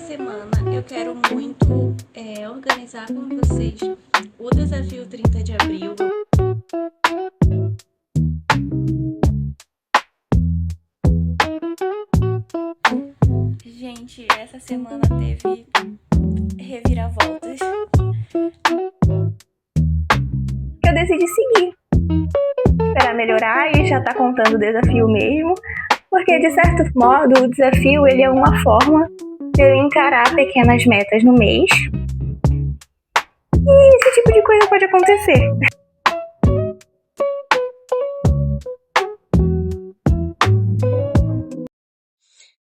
semana eu quero muito organizar com vocês o desafio 30 de abril. Gente, essa semana teve reviravoltas. Eu decidi seguir, esperar melhorar e já tá contando o desafio mesmo, porque de certo modo o desafio ele é uma forma de eu encarar pequenas metas no mês e esse tipo de coisa pode acontecer.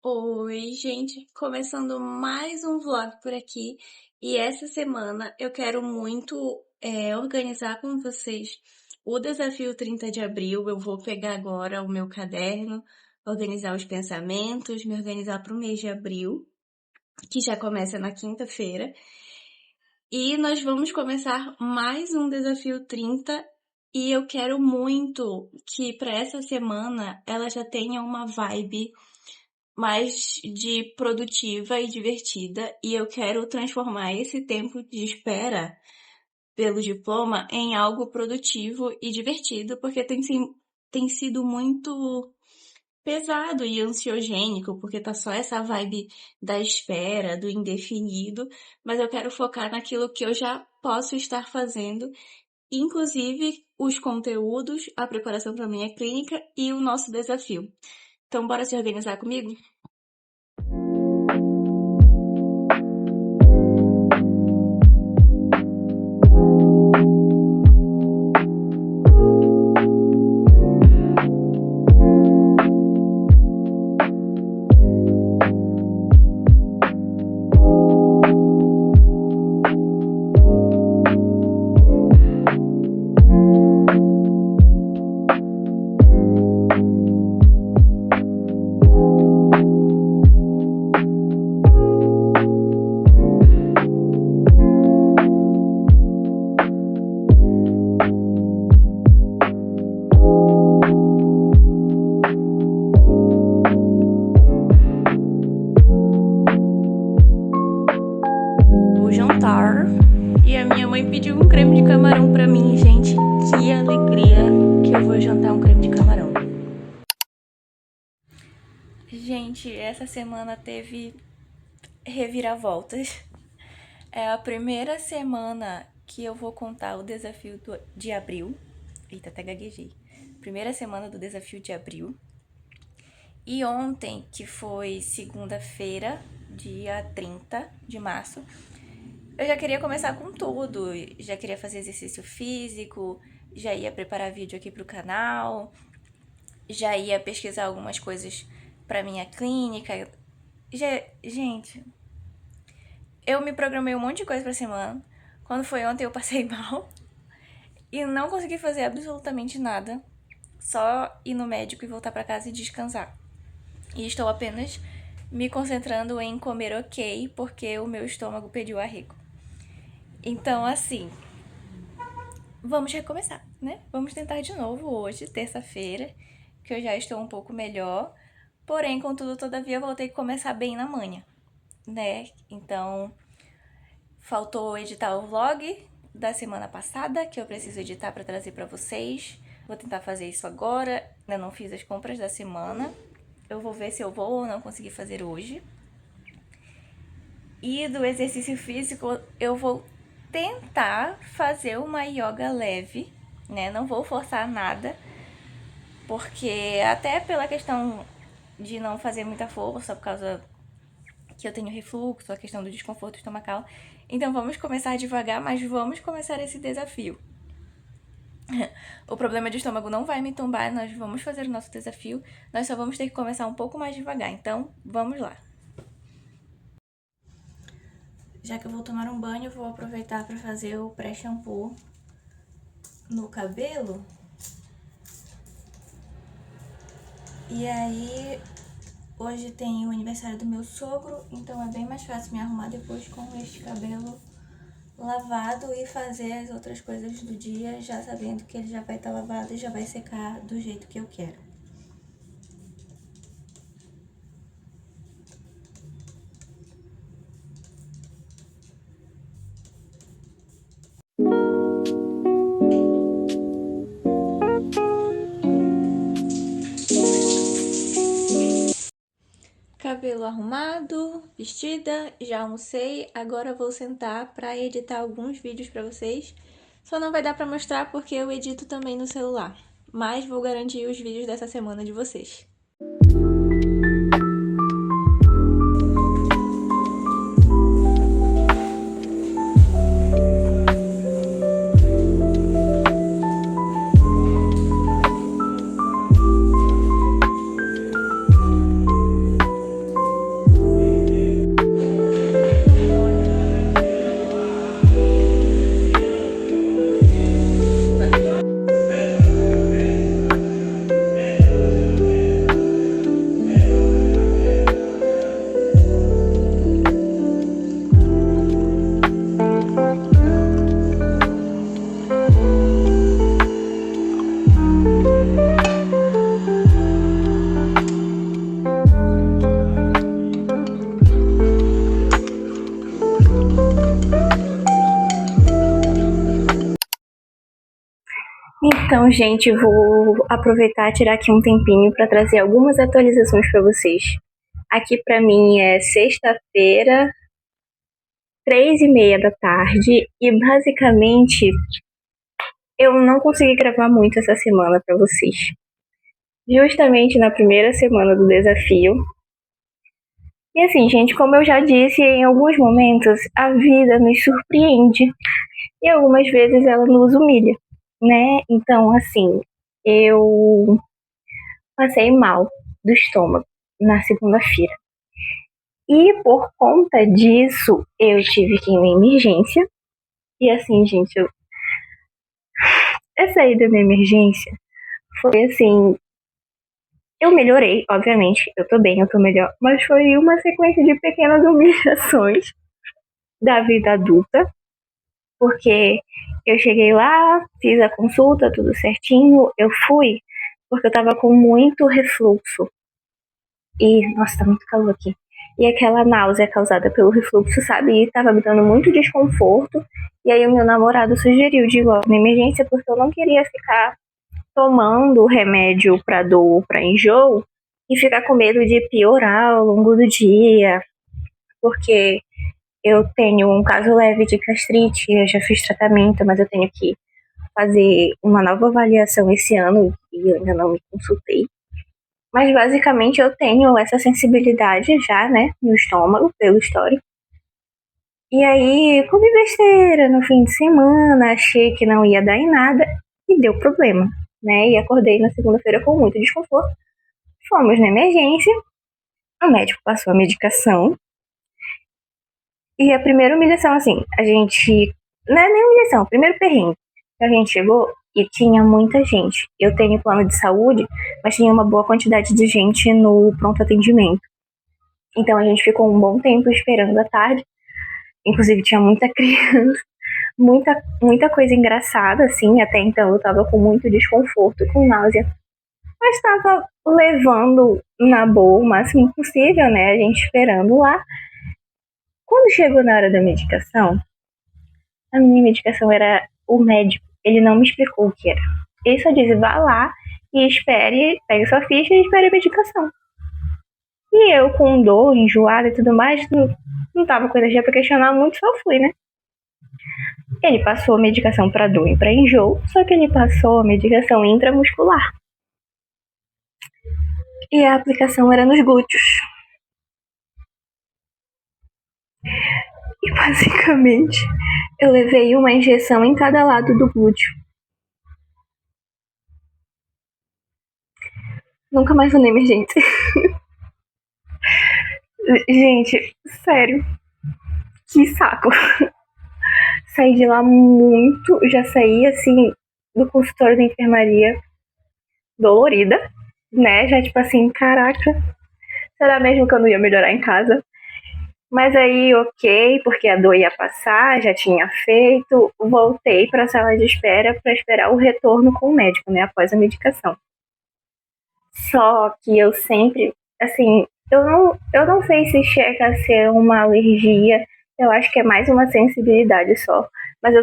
Oi, gente, começando mais um vlog por aqui e essa semana eu quero muito organizar com vocês o desafio 30 de abril. Eu vou pegar agora o meu caderno, organizar os pensamentos, me organizar para o mês de abril, que já começa na quinta-feira. E nós vamos começar mais um desafio 30 e eu quero muito que para essa semana ela já tenha uma vibe mais de produtiva e divertida, e eu quero transformar esse tempo de espera pelo diploma em algo produtivo e divertido, porque tem sido muito pesado e ansiogênico, porque tá só essa vibe da espera, do indefinido, mas eu quero focar naquilo que eu já posso estar fazendo, inclusive os conteúdos, a preparação para minha clínica e o nosso desafio. Então, bora se organizar comigo? E a minha mãe pediu um creme de camarão pra mim, gente. Que alegria que eu vou jantar um creme de camarão. Gente, essa semana teve reviravoltas. É a primeira semana que eu vou contar o desafio de abril. Eita, até gaguejei. Primeira semana do desafio de abril. E ontem, que foi segunda-feira, dia 30 de março, eu já queria começar com tudo, já queria fazer exercício físico, já ia preparar vídeo aqui pro canal, já ia pesquisar algumas coisas pra minha clínica. Gente, eu me programei um monte de coisa pra semana. Quando foi ontem eu passei mal e não consegui fazer absolutamente nada, só ir no médico e voltar pra casa e descansar. E estou apenas me concentrando em comer ok, porque o meu estômago pediu arrego. Então, assim, vamos recomeçar, né? Vamos tentar de novo hoje, terça-feira, que eu já estou um pouco melhor. Porém, contudo, todavia, vou ter que começar bem na manhã, né? Então, faltou editar o vlog da semana passada, que eu preciso editar para trazer para vocês. Vou tentar fazer isso agora. Ainda não fiz as compras da semana. Eu vou ver se eu vou ou não conseguir fazer hoje. E do exercício físico, eu vou tentar fazer uma yoga leve, né? Não vou forçar nada, porque até pela questão de não fazer muita força, por causa que eu tenho refluxo, a questão do desconforto estomacal. Então vamos começar devagar, mas vamos começar esse desafio. O problema de estômago não vai me tombar, nós vamos fazer o nosso desafio, nós só vamos ter que começar um pouco mais devagar, então vamos lá. Já que eu vou tomar um banho, vou aproveitar para fazer o pré-shampoo no cabelo. E aí, hoje tem o aniversário do meu sogro, então é bem mais fácil me arrumar depois com este cabelo lavado e fazer as outras coisas do dia, já sabendo que ele já vai estar lavado e já vai secar do jeito que eu quero. cabelo arrumado, vestida, já almocei. Agora vou sentar pra editar alguns vídeos pra vocês. Só não vai dar pra mostrar porque eu edito também no celular. Mas vou garantir os vídeos dessa semana de vocês. Então, gente, vou aproveitar e tirar aqui um tempinho para trazer algumas atualizações para vocês. Aqui para mim é sexta-feira, 3h30 da tarde, e basicamente eu não consegui gravar muito essa semana para vocês. Justamente na primeira semana do desafio. E assim, gente, como eu já disse, em alguns momentos a vida nos surpreende e algumas vezes ela nos humilha, né? Então, assim, eu passei mal do estômago na segunda-feira. E por conta disso, eu tive que ir na emergência. E assim, gente, essa ida na emergência foi assim. Eu melhorei, obviamente, eu tô bem, eu tô melhor, mas foi uma sequência de pequenas humilhações da vida adulta, porque eu cheguei lá, fiz a consulta, tudo certinho, eu fui porque eu tava com muito refluxo. E, nossa, tá muito calor aqui. E aquela náusea causada pelo refluxo, sabe? E tava me dando muito desconforto. E aí o meu namorado sugeriu de ir logo na emergência, porque eu não queria ficar tomando remédio pra dor, pra enjoo, e ficar com medo de piorar ao longo do dia. Porque eu tenho um caso leve de gastrite, eu já fiz tratamento, mas eu tenho que fazer uma nova avaliação esse ano e eu ainda não me consultei. Mas basicamente eu tenho essa sensibilidade já, né, no estômago, pelo histórico. E aí comi besteira no fim de semana, achei que não ia dar em nada e deu problema, né? E acordei na segunda-feira com muito desconforto. Fomos na emergência, o médico passou a medicação. E a primeira humilhação, assim, a gente. Não é nem humilhação, o primeiro perrengue. A gente chegou e tinha muita gente. Eu tenho plano de saúde, mas tinha uma boa quantidade de gente no pronto atendimento. Então a gente ficou um bom tempo esperando à tarde. Inclusive tinha muita criança, muita coisa engraçada, assim. Até então eu tava com muito desconforto, com náusea. Mas tava levando na boa o máximo possível, né? A gente esperando lá. Quando chegou na hora da medicação, a minha medicação era o médico. Ele não me explicou o que era. Ele só disse, vá lá e espere, pegue sua ficha e espere a medicação. E eu, com dor, enjoada e tudo mais, não tava com energia pra questionar muito, só fui, né? Ele passou a medicação pra dor e pra enjoo, só que ele passou a medicação intramuscular. E a aplicação era nos glúteos. E basicamente, eu levei uma injeção em cada lado do glúteo. Nunca mais vou na emergência. Gente, sério. Que saco. Saí de lá muito. Já saí, assim, do consultório da enfermaria dolorida, né? Já tipo assim, caraca. Será mesmo que eu não ia melhorar em casa? Mas aí, ok, porque a dor ia passar, já tinha feito. Voltei para a sala de espera para esperar o retorno com o médico, né? Após a medicação. Só que eu sempre, assim, eu não sei se chega a ser uma alergia, eu acho que é mais uma sensibilidade só. Mas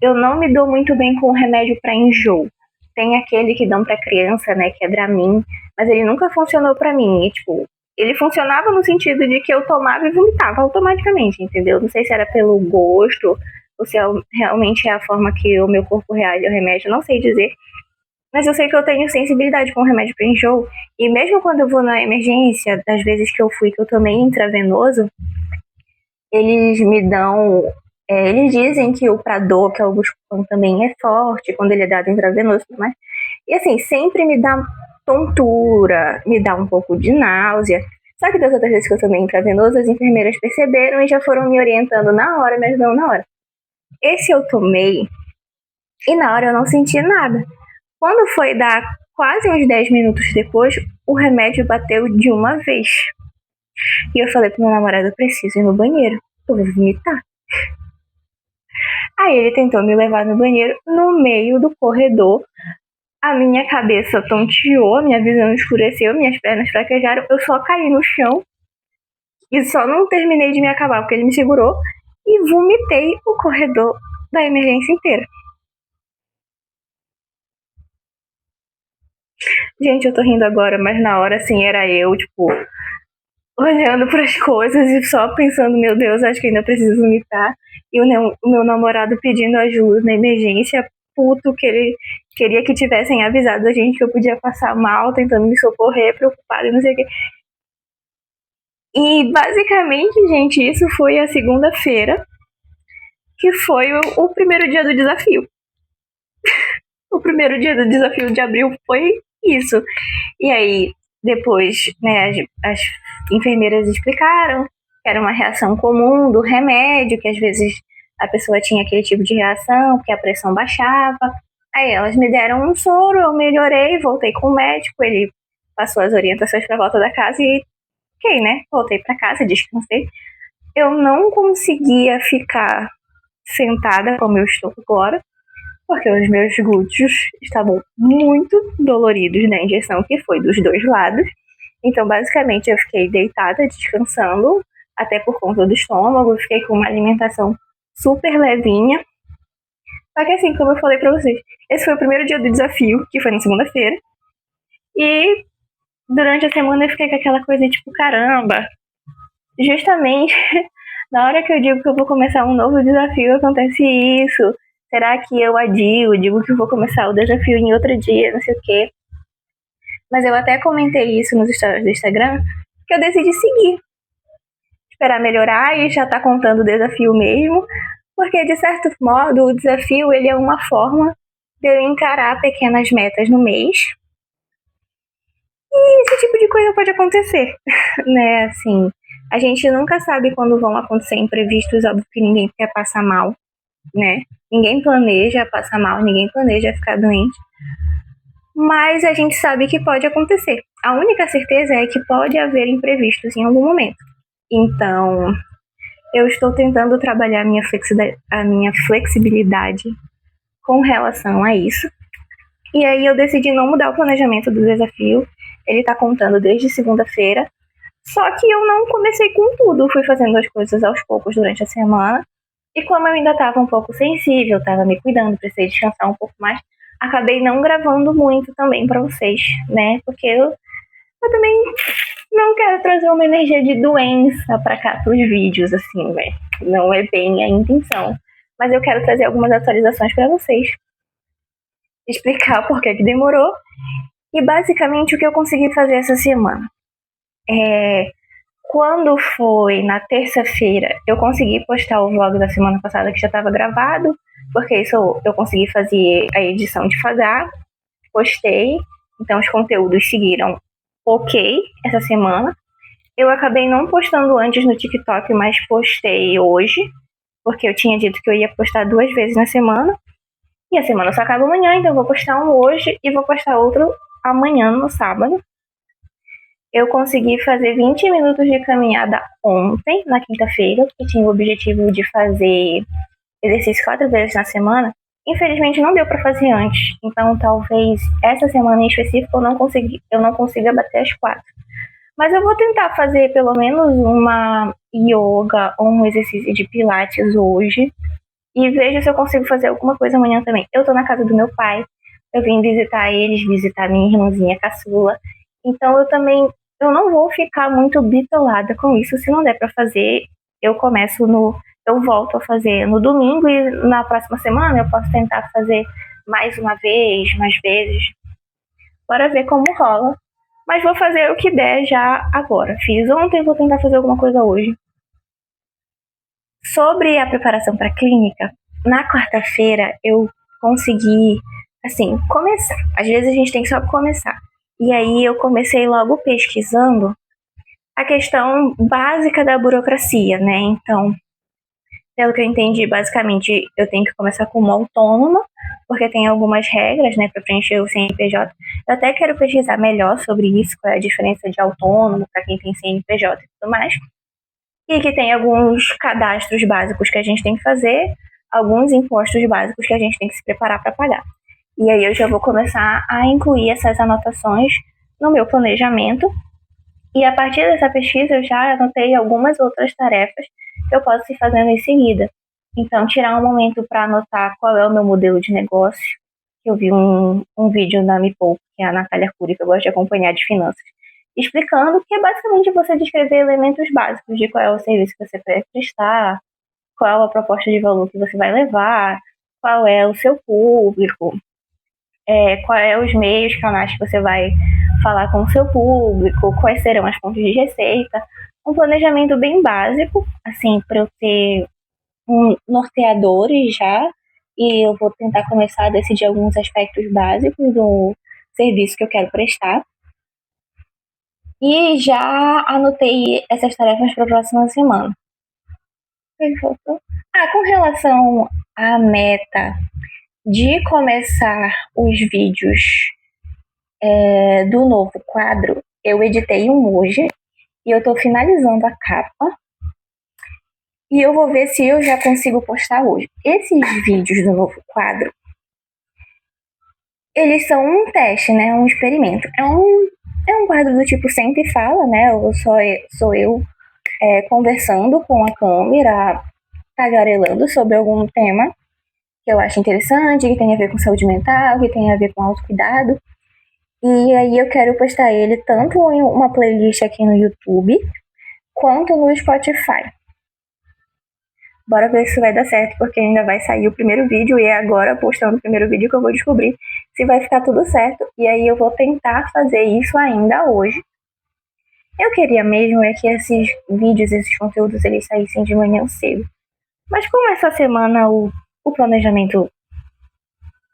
eu não me dou muito bem com remédio para enjoo. Tem aquele que dão para criança, né, que é Dramin, mas ele nunca funcionou para mim. E, tipo, ele funcionava no sentido de que eu tomava e vomitava automaticamente, entendeu? Não sei se era pelo gosto ou se realmente é a forma que o meu corpo reage ao remédio, não sei dizer. Mas eu sei que eu tenho sensibilidade com remédio para enjoo. E mesmo quando eu vou na emergência, das vezes que eu fui, que eu tomei intravenoso, eles me dão... eles dizem que o Prador, que é o Buscopan, também é forte quando ele é dado intravenoso e tudo mais. E assim, sempre me dá tontura, me dá um pouco de náusea. Só que das outras vezes que eu tomei intravenoso, as enfermeiras perceberam e já foram me orientando na hora, me ajudando na hora. Esse eu tomei e na hora eu não senti nada. Quando foi dar quase uns 10 minutos depois, o remédio bateu de uma vez. E eu falei pro meu namorado, eu preciso ir no banheiro, eu vou vomitar. Aí ele tentou me levar no banheiro, no meio do corredor. A minha cabeça tonteou, minha visão escureceu, minhas pernas fraquejaram, eu só caí no chão. E só não terminei de me acabar, porque ele me segurou. E vomitei o corredor da emergência inteira. Gente, eu tô rindo agora, mas na hora, assim, era eu, tipo, olhando para as coisas e só pensando, meu Deus, acho que ainda preciso vomitar. E o meu namorado pedindo ajuda na emergência, puto, que ele queria que tivessem avisado a gente que eu podia passar mal, tentando me socorrer, preocupado e não sei o quê. E basicamente, gente, isso foi a segunda-feira, que foi o primeiro dia do desafio. O primeiro dia do desafio de abril foi isso. E aí, depois, né, as enfermeiras explicaram que era uma reação comum do remédio, que às vezes a pessoa tinha aquele tipo de reação, porque a pressão baixava. Aí elas me deram um soro, eu melhorei, voltei com o médico, ele passou as orientações para volta da casa e ok, né? Voltei para casa, descansei. Eu não conseguia ficar sentada como eu estou agora, porque os meus glúteos estavam muito doloridos na injeção, que foi dos dois lados. Então, basicamente, eu fiquei deitada, descansando, até por conta do estômago, fiquei com uma alimentação super levinha. Só que assim, como eu falei pra vocês, esse foi o primeiro dia do desafio, que foi na segunda-feira. E durante a semana eu fiquei com aquela coisa tipo, caramba, justamente na hora que eu digo que eu vou começar um novo desafio, acontece isso. Será que eu adio, digo que eu vou começar o desafio em outro dia, não sei o quê. Mas eu até comentei isso nos stories do Instagram, que eu decidi seguir. Esperar melhorar e já tá contando o desafio mesmo, porque de certo modo o desafio ele é uma forma de eu encarar pequenas metas no mês. E esse tipo de coisa pode acontecer, né? Assim, a gente nunca sabe quando vão acontecer imprevistos, óbvio que ninguém quer passar mal, né? Ninguém planeja passar mal, ninguém planeja ficar doente. Mas a gente sabe que pode acontecer. A única certeza é que pode haver imprevistos em algum momento. Então, eu estou tentando trabalhar a minha flexibilidade com relação a isso. E aí eu decidi não mudar o planejamento do desafio. Ele tá contando desde segunda-feira. Só que eu não comecei com tudo. Fui fazendo as coisas aos poucos durante a semana. E como eu ainda estava um pouco sensível, estava me cuidando, precisei descansar um pouco mais, acabei não gravando muito também para vocês, né? Porque eu também não quero trazer uma energia de doença para cá, pros vídeos, assim, né? Não é bem a intenção. Mas eu quero trazer algumas atualizações para vocês. Explicar por que demorou. E basicamente o que eu consegui fazer essa semana. Quando foi na terça-feira, eu consegui postar o vlog da semana passada que já estava gravado, porque isso eu consegui fazer a edição devagar, postei, então os conteúdos seguiram ok essa semana. Eu acabei não postando antes no TikTok, mas postei hoje, porque eu tinha dito que eu ia postar 2 vezes na semana, e a semana só acaba amanhã, então eu vou postar um hoje e vou postar outro amanhã no sábado. Eu consegui fazer 20 minutos de caminhada ontem, na quinta-feira, porque tinha o objetivo de fazer exercício 4 vezes na semana. Infelizmente não deu para fazer antes, então talvez essa semana em específico eu não consiga bater as 4. Mas eu vou tentar fazer pelo menos uma yoga ou um exercício de pilates hoje e vejo se eu consigo fazer alguma coisa amanhã também. Eu tô na casa do meu pai, eu vim visitar eles, visitar minha irmãzinha caçula, então eu também eu não vou ficar muito bitolada com isso. Se não der pra fazer, eu volto a fazer no domingo e na próxima semana eu posso tentar fazer mais uma vez, mais vezes. Bora ver como rola. Mas vou fazer o que der já agora. Fiz ontem, vou tentar fazer alguma coisa hoje. Sobre a preparação para a clínica, na quarta-feira eu consegui, assim, começar. Às vezes a gente tem que só começar. E aí eu comecei logo pesquisando a questão básica da burocracia, né? Então, pelo que eu entendi, basicamente eu tenho que começar como autônoma, porque tem algumas regras, né, para preencher o CNPJ. Eu até quero pesquisar melhor sobre isso, qual é a diferença de autônomo para quem tem CNPJ e tudo mais. E que tem alguns cadastros básicos que a gente tem que fazer, alguns impostos básicos que a gente tem que se preparar para pagar. E aí eu já vou começar a incluir essas anotações no meu planejamento. E a partir dessa pesquisa eu já anotei algumas outras tarefas que eu posso ir fazendo em seguida. Então, tirar um momento para anotar qual é o meu modelo de negócio. Eu vi um vídeo da Me Poupe, que é a Natália Cury, que eu gosto de acompanhar de finanças, explicando que é basicamente você descrever elementos básicos de qual é o serviço que você vai prestar, qual é a proposta de valor que você vai levar, qual é o seu público, qual é os meios, canais que você vai falar com o seu público, quais serão as fontes de receita. Um planejamento bem básico, assim, para eu ter norteadores já, e eu vou tentar começar a decidir alguns aspectos básicos do serviço que eu quero prestar. E já anotei essas tarefas para a próxima semana. Com relação à meta de começar os vídeos do novo quadro, eu editei um hoje e eu tô finalizando a capa. E eu vou ver se eu já consigo postar hoje. Esses vídeos do novo quadro, eles são um teste, né? Um experimento. É um quadro do tipo senta e fala, né? Sou eu conversando com a câmera, tagarelando sobre algum tema que eu acho interessante, que tem a ver com saúde mental, que tem a ver com autocuidado. E aí eu quero postar ele tanto em uma playlist aqui no YouTube, quanto no Spotify. Bora ver se vai dar certo, porque ainda vai sair o primeiro vídeo, e é agora, postando o primeiro vídeo, que eu vou descobrir se vai ficar tudo certo. E aí eu vou tentar fazer isso ainda hoje. Eu queria mesmo que esses vídeos, esses conteúdos, eles saíssem de manhã cedo. Mas como essa semana o planejamento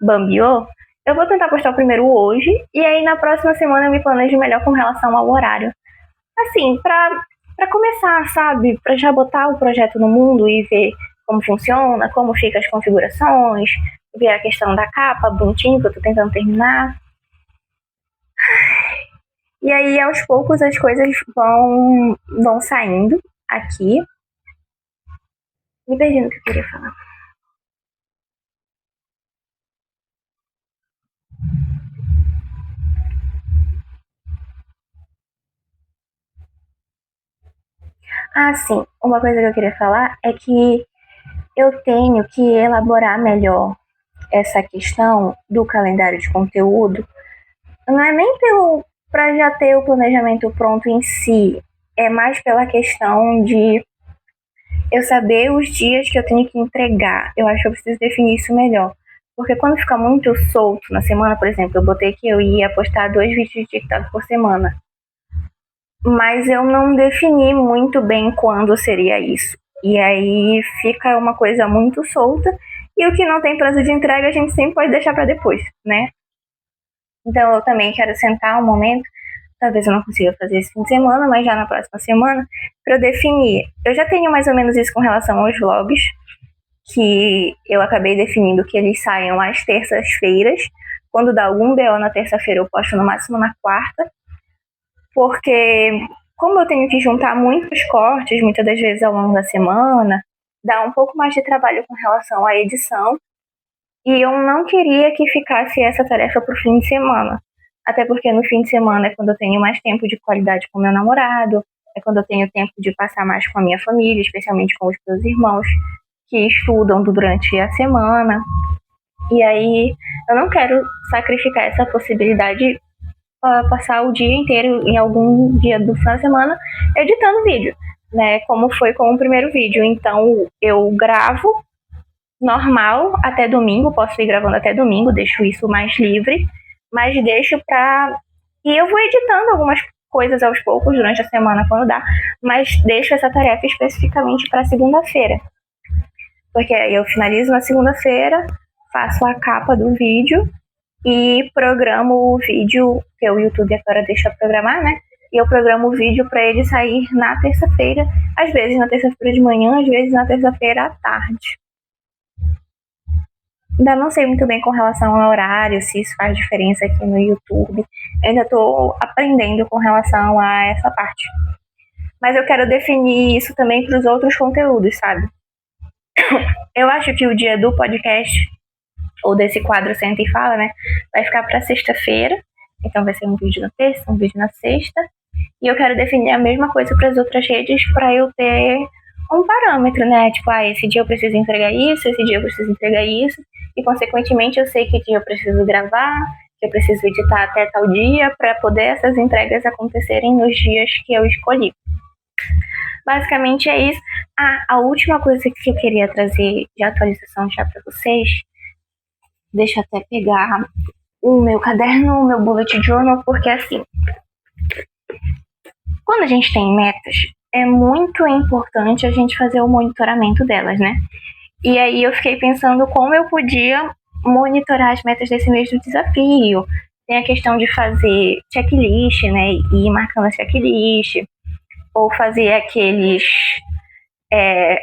bambiou, eu vou tentar postar o primeiro hoje, e aí na próxima semana eu me planejo melhor com relação ao horário. Assim, pra começar, sabe? Pra já botar o projeto no mundo e ver como funciona, como ficam as configurações, ver a questão da capa bonitinho que eu tô tentando terminar. E aí, aos poucos, as coisas vão saindo aqui. Me perdi no que eu queria falar. Sim, uma coisa que eu queria falar é que eu tenho que elaborar melhor essa questão do calendário de conteúdo. Não é nem para já ter o planejamento pronto em si, é mais pela questão de eu saber os dias que eu tenho que entregar. Eu acho que eu preciso definir isso melhor. Porque quando fica muito solto na semana, por exemplo, eu botei que eu ia postar 2 vídeos de TikTok por semana. Mas eu não defini muito bem quando seria isso. E aí fica uma coisa muito solta. E o que não tem prazo de entrega, a gente sempre pode deixar para depois, né? Então eu também quero sentar um momento, talvez eu não consiga fazer esse fim de semana, mas já na próxima semana, para eu definir. Eu já tenho mais ou menos isso com relação aos vlogs, que eu acabei definindo que eles saiam às terças-feiras. Quando dá algum BO na terça-feira, eu posto no máximo na quarta, porque como eu tenho que juntar muitos cortes, muitas das vezes ao longo da semana, dá um pouco mais de trabalho com relação à edição. E eu não queria que ficasse essa tarefa pro fim de semana. Até porque no fim de semana é quando eu tenho mais tempo de qualidade com meu namorado, é quando eu tenho tempo de passar mais com a minha família, especialmente com os meus irmãos, que estudam durante a semana. E aí eu não quero sacrificar essa possibilidade passar o dia inteiro em algum dia do final de semana editando vídeo, né? Como foi com o primeiro vídeo. Então eu gravo normal até domingo, posso ir gravando até domingo, deixo isso mais livre, mas deixo pra. E eu vou editando algumas coisas aos poucos durante a semana quando dá, mas deixo essa tarefa especificamente para segunda-feira. Porque aí eu finalizo na segunda-feira, faço a capa do vídeo e programo o vídeo, que o YouTube agora deixa programar, né? E eu programo o vídeo para ele sair na terça-feira, às vezes na terça-feira de manhã, às vezes na terça-feira à tarde. Ainda não sei muito bem com relação ao horário, se isso faz diferença aqui no YouTube. Eu ainda estou aprendendo com relação a essa parte. Mas eu quero definir isso também para os outros conteúdos, sabe? Eu acho que o dia do podcast, ou desse quadro Senta e Fala, né, vai ficar para sexta-feira. Então vai ser um vídeo na terça, um vídeo na sexta. E eu quero definir a mesma coisa para as outras redes para eu ter um parâmetro, né? Tipo, esse dia eu preciso entregar isso, esse dia eu preciso entregar isso. E, consequentemente, eu sei que dia eu preciso gravar, que eu preciso editar até tal dia para poder essas entregas acontecerem nos dias que eu escolhi. Basicamente é isso. A última coisa que eu queria trazer de atualização já para vocês, deixa eu até pegar o meu caderno, o meu bullet journal, porque assim, quando a gente tem metas, é muito importante a gente fazer o monitoramento delas, né? E aí eu fiquei pensando como eu podia monitorar as metas desse mês do desafio. Tem a questão de fazer checklist, né? E ir marcando a checklist. Ou fazer aqueles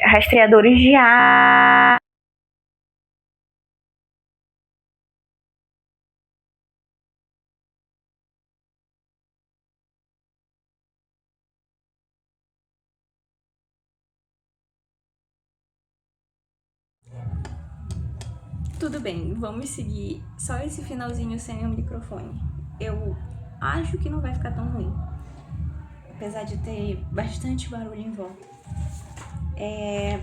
rastreadores de ar. Tudo bem, vamos seguir só esse finalzinho sem o microfone. Eu acho que não vai ficar tão ruim, apesar de ter bastante barulho em volta. É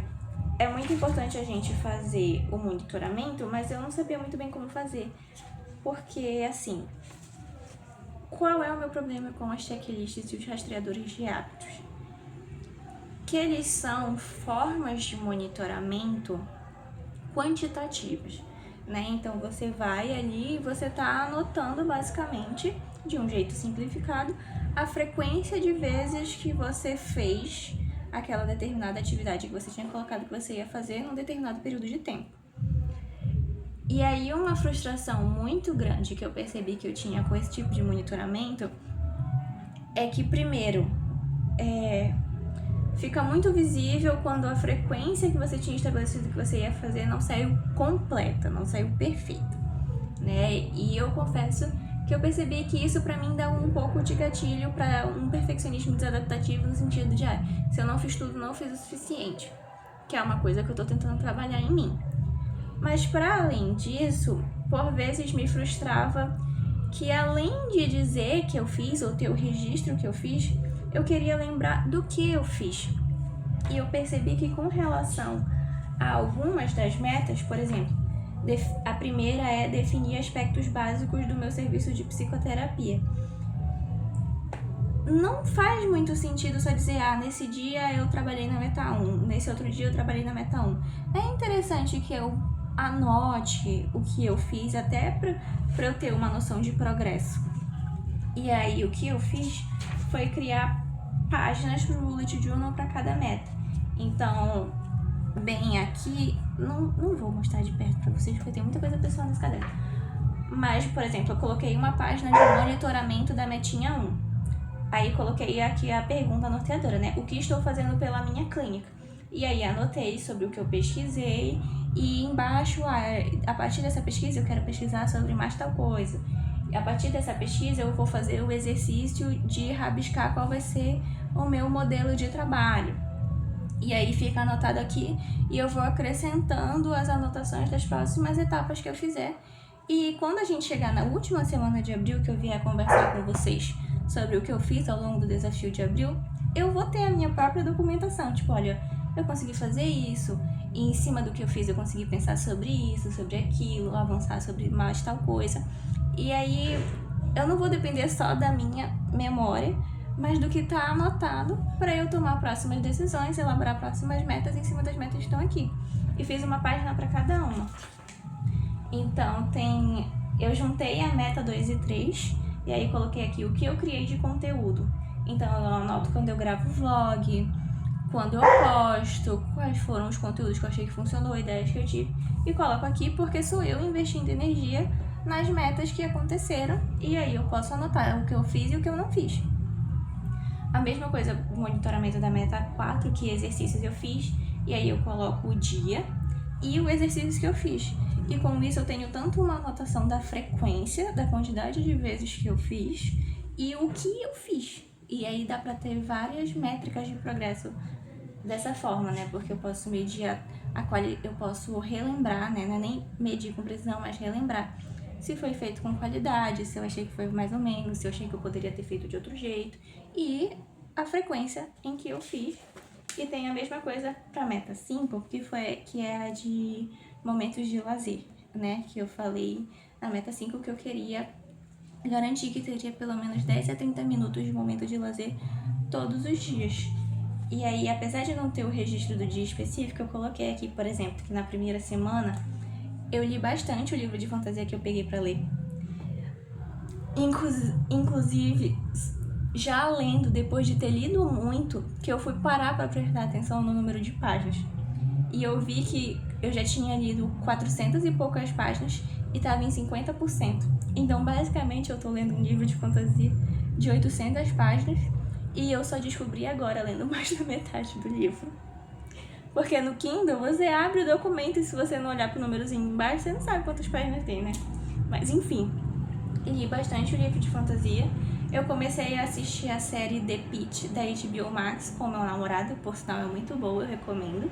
muito importante a gente fazer o monitoramento, mas eu não sabia muito bem como fazer. Porque, assim, qual é o meu problema com as checklists e os rastreadores de hábitos? Que eles são formas de monitoramento quantitativas, né? Então você vai ali e você tá anotando basicamente, de um jeito simplificado, a frequência de vezes que você fez aquela determinada atividade que você tinha colocado que você ia fazer num determinado período de tempo. E aí uma frustração muito grande que eu percebi que eu tinha com esse tipo de monitoramento é que, primeiro, fica muito visível quando a frequência que você tinha estabelecido que você ia fazer não saiu completa, não saiu perfeita, né? E eu confesso que eu percebi que isso pra mim dá um pouco de gatilho para um perfeccionismo desadaptativo no sentido de, se eu não fiz tudo, não fiz o suficiente, que é uma coisa que eu tô tentando trabalhar em mim. Mas para além disso, por vezes me frustrava que, além de dizer que eu fiz ou ter o registro que eu fiz, eu queria lembrar do que eu fiz. E eu percebi que, com relação a algumas das metas, por exemplo, a primeira é definir aspectos básicos do meu serviço de psicoterapia. Não faz muito sentido só dizer, nesse dia eu trabalhei na meta 1, nesse outro dia eu trabalhei na meta 1. É interessante que eu anote o que eu fiz, até para eu ter uma noção de progresso. E aí o que eu fiz foi criar páginas para o bullet journal para cada meta. Então, bem aqui, não vou mostrar de perto para vocês porque tem muita coisa pessoal nesse caderno. Mas, por exemplo, eu coloquei uma página de monitoramento da metinha 1. Aí coloquei aqui a pergunta norteadora, né? O que estou fazendo pela minha clínica? E aí anotei sobre o que eu pesquisei e embaixo, a partir dessa pesquisa eu quero pesquisar sobre mais tal coisa. E a partir dessa pesquisa eu vou fazer o exercício de rabiscar qual vai ser o meu modelo de trabalho. E aí fica anotado aqui e eu vou acrescentando as anotações das próximas etapas que eu fizer. E quando a gente chegar na última semana de abril, que eu vier conversar com vocês sobre o que eu fiz ao longo do desafio de abril, eu vou ter a minha própria documentação. Tipo, olha, eu consegui fazer isso, e em cima do que eu fiz eu consegui pensar sobre isso, sobre aquilo, avançar sobre mais tal coisa. E aí eu não vou depender só da minha memória, mas do que está anotado para eu tomar próximas decisões, elaborar próximas metas em cima das metas que estão aqui. E fiz uma página para cada uma. Então eu juntei a meta 2 e 3 e aí coloquei aqui o que eu criei de conteúdo. Então eu anoto quando eu gravo vlog, quando eu posto, quais foram os conteúdos que eu achei que funcionou, ideias que eu tive, e coloco aqui porque sou eu investindo energia nas metas que aconteceram, e aí eu posso anotar o que eu fiz e o que eu não fiz. A mesma coisa, o monitoramento da meta 4, que exercícios eu fiz, e aí eu coloco o dia e o exercício que eu fiz. E com isso eu tenho tanto uma anotação da frequência, da quantidade de vezes que eu fiz, e o que eu fiz. E aí dá pra ter várias métricas de progresso dessa forma, né? Porque eu posso medir eu posso relembrar, né? Não é nem medir com precisão, mas relembrar se foi feito com qualidade, se eu achei que foi mais ou menos, se eu achei que eu poderia ter feito de outro jeito, e a frequência em que eu fiz. E tem a mesma coisa para meta 5, que é a de momentos de lazer, né? Que eu falei na meta 5 que eu queria garantir que teria pelo menos 10 a 30 minutos de momento de lazer todos os dias. E aí, apesar de não ter o registro do dia específico, eu coloquei aqui, por exemplo, que na primeira semana eu li bastante o livro de fantasia que eu peguei pra ler. Inclusive, já lendo, depois de ter lido muito, que eu fui parar pra prestar atenção no número de páginas. E eu vi que eu já tinha lido 400 e poucas páginas e estava em 50%. Então, basicamente, eu tô lendo um livro de fantasia de 800 páginas e eu só descobri agora, lendo mais da metade do livro. Porque no Kindle, você abre o documento e se você não olhar pro númerozinho embaixo, você não sabe quantas páginas tem, né? Mas, enfim, li bastante o livro de fantasia. Eu comecei a assistir a série The Pitt, da HBO Max, com meu namorado, por sinal é muito boa, eu recomendo.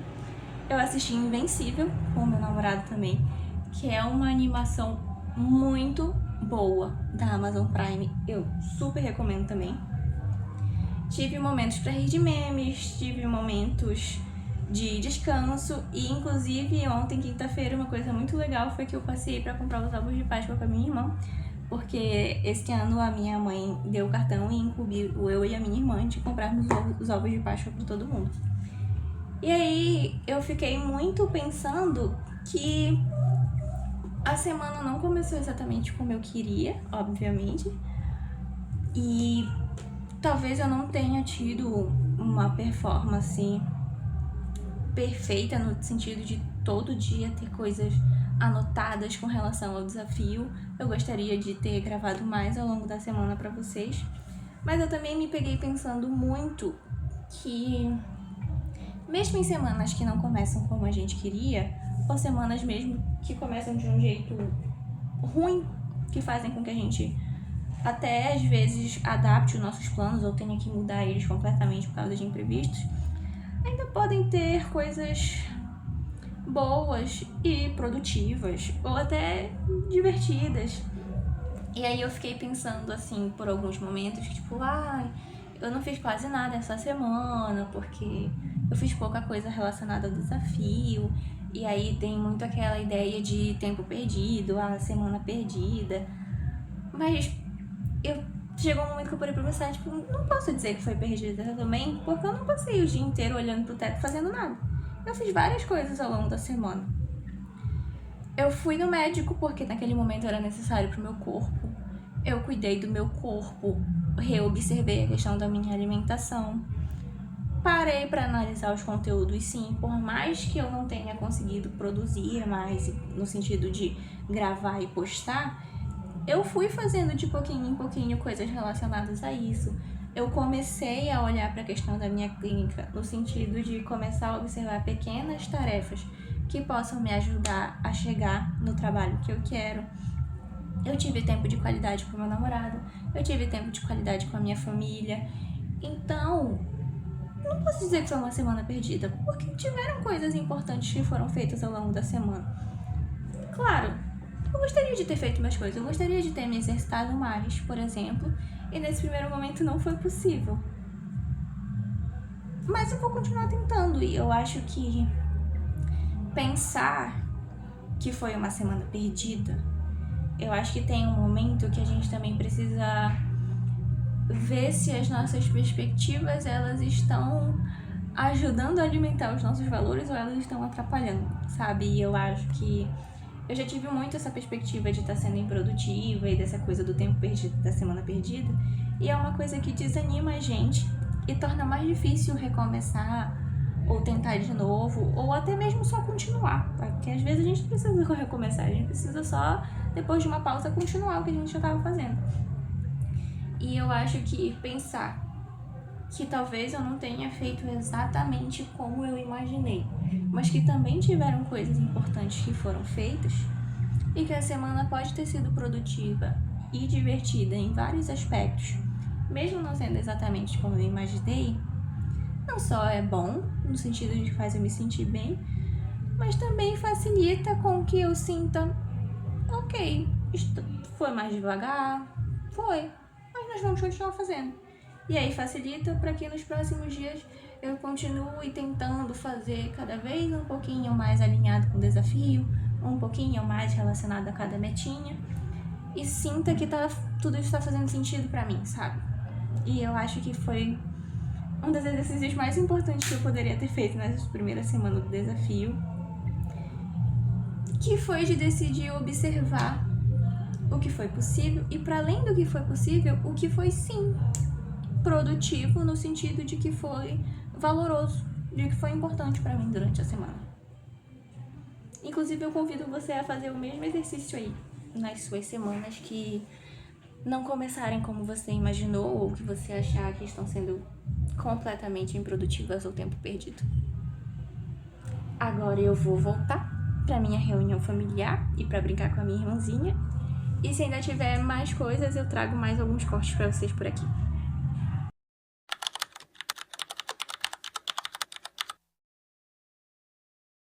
Eu assisti Invencível com meu namorado também, que é uma animação muito boa da Amazon Prime, eu super recomendo também. Tive momentos pra rir de memes, tive momentos de descanso e inclusive ontem, quinta-feira, uma coisa muito legal foi que eu passei pra comprar os ovos de Páscoa com a minha irmã, porque esse ano a minha mãe deu o cartão e incumbiu eu e a minha irmã de comprarmos os ovos de Páscoa pra todo mundo. E aí eu fiquei muito pensando que a semana não começou exatamente como eu queria, obviamente, e talvez eu não tenha tido uma performance perfeita no sentido de todo dia ter coisas anotadas com relação ao desafio. Eu gostaria de ter gravado mais ao longo da semana para vocês, mas eu também me peguei pensando muito que mesmo em semanas que não começam como a gente queria, ou semanas mesmo que começam de um jeito ruim, que fazem com que a gente até às vezes adapte os nossos planos ou tenha que mudar eles completamente por causa de imprevistos, ainda podem ter coisas boas e produtivas, ou até divertidas. E aí eu fiquei pensando assim, por alguns momentos, que tipo, eu não fiz quase nada essa semana, porque eu fiz pouca coisa relacionada ao desafio, e aí tem muito aquela ideia de tempo perdido, a semana perdida, mas chegou um momento que eu parei pra pensar, tipo, não posso dizer que foi perdida também, porque eu não passei o dia inteiro olhando pro teto fazendo nada. Eu fiz várias coisas ao longo da semana. Eu fui no médico porque naquele momento era necessário pro meu corpo. Eu cuidei do meu corpo, reobservei a questão da minha alimentação. Parei para analisar os conteúdos, sim, por mais que eu não tenha conseguido produzir mais, no sentido de gravar e postar, eu fui fazendo de pouquinho em pouquinho coisas relacionadas a isso. Eu comecei a olhar para a questão da minha clínica, no sentido de começar a observar pequenas tarefas que possam me ajudar a chegar no trabalho que eu quero. Eu tive tempo de qualidade com meu namorado, eu tive tempo de qualidade com a minha família. Então, não posso dizer que foi uma semana perdida, porque tiveram coisas importantes que foram feitas ao longo da semana. Claro, eu gostaria de ter feito mais coisas, eu gostaria de ter me exercitado mais, por exemplo, e nesse primeiro momento não foi possível. Mas eu vou continuar tentando, e eu acho que pensar que foi uma semana perdida eu acho que tem um momento que a gente também precisa ver se as nossas perspectivas, elas estão ajudando a alimentar os nossos valores ou elas estão atrapalhando, sabe? E eu acho que eu já tive muito essa perspectiva de estar sendo improdutiva e dessa coisa do tempo perdido, da semana perdida. E é uma coisa que desanima a gente e torna mais difícil recomeçar ou tentar de novo, ou até mesmo só continuar, tá? Porque às vezes a gente não precisa recomeçar, a gente precisa só, depois de uma pausa, continuar o que a gente já estava fazendo. E eu acho que pensar que talvez eu não tenha feito exatamente como eu imaginei, mas que também tiveram coisas importantes que foram feitas e que a semana pode ter sido produtiva e divertida em vários aspectos, mesmo não sendo exatamente como eu imaginei, não só é bom, no sentido de que faz eu me sentir bem, mas também facilita com que eu sinta, ok, isto foi mais devagar, foi, mas nós vamos continuar fazendo. E aí facilita para que nos próximos dias eu continue tentando fazer cada vez um pouquinho mais alinhado com o desafio, um pouquinho mais relacionado a cada metinha, e sinta que tudo isso está fazendo sentido para mim, sabe? E eu acho que foi um dos exercícios mais importantes que eu poderia ter feito nessa primeira semana do desafio, que foi de decidir observar o que foi possível e, para além do que foi possível, o que foi sim produtivo, no sentido de que foi valoroso, de que foi importante para mim durante a semana. Inclusive, eu convido você a fazer o mesmo exercício aí nas suas semanas que não começarem como você imaginou ou que você achar que estão sendo completamente improdutivas ou tempo perdido. Agora eu vou voltar para minha reunião familiar e para brincar com a minha irmãzinha. E se ainda tiver mais coisas, eu trago mais alguns cortes para vocês por aqui.